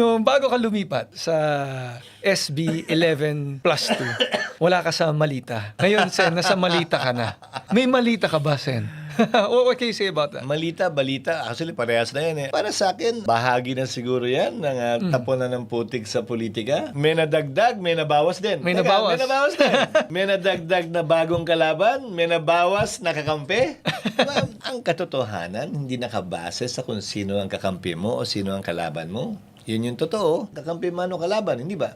Nung bago ka lumipat sa SB 11 plus 2, wala ka sa Malita. Ngayon, Sen, nasa Malita ka na. May Malita ka ba, Sen? What can you say about that? Malita, balita, actually parehas na yan eh. Para sa akin, bahagi na siguro yan ng tapunan ng putik sa politika. May nadagdag, may nabawas din. May Teka, nabawas. May nabawas din. May nadagdag na bagong kalaban, may nabawas na kakampi. Ang katotohanan, hindi nakabase sa kung sino ang kakampi mo o sino ang kalaban mo. Yun yung totoo. Kakampi man o kalaban, hindi ba?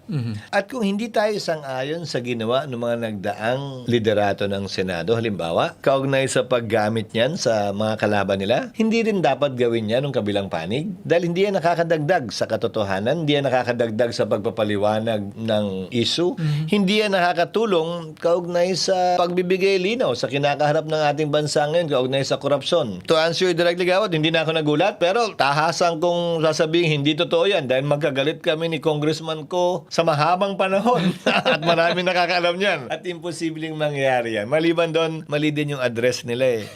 At kung hindi tayo sang-ayon sa ginawa ng mga nagdaang liderato ng Senado, halimbawa, kaugnay sa paggamit niyan sa mga kalaban nila, hindi rin dapat gawin yan ng kabilang panig. Dahil hindi yan nakakadagdag sa katotohanan, hindi yan nakakadagdag sa pagpapaliwanag ng issue, hindi yan nakakatulong kaugnay sa pagbibigay linaw sa kinakaharap ng ating bansa ngayon, kaugnay sa korupsyon. To answer you directly, Gawad, hindi na ako nagulat, pero tahasan kong sasabihin, hindi totoo yan dahil magkagalit kami ni congressman ko sa mahabang panahon at maraming nakakaalam niyan at imposibleng mangyari yan. Maliban doon, mali din yung address nila eh.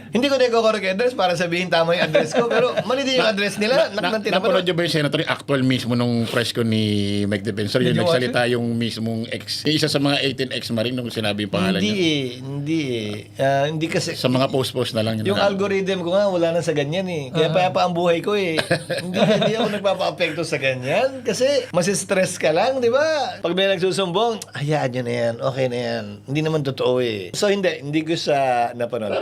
Hindi ko na i-correct address para sabihin tama yung address ko, pero mali din yung address nila. Napanood nyo ba yung senator, yung actual mismo nung press ko ni Mike Defensor? Yung Hindi nagsalita yung mismong yung isa sa mga 18 ex-marine nung sinabi yung pangalan niya. Hindi kasi Sa mga post-post na lang. yung algorithm ko nga wala na sa ganyan eh. Kaya payapa ang buhay ko eh. hindi ako nagpapa-apekto sa ganyan kasi masistress ka lang, di ba? Pag may nagsusumbong, hayaan nyo na yan, okay na yan. Hindi naman totoo eh. So hindi ko siya napanood.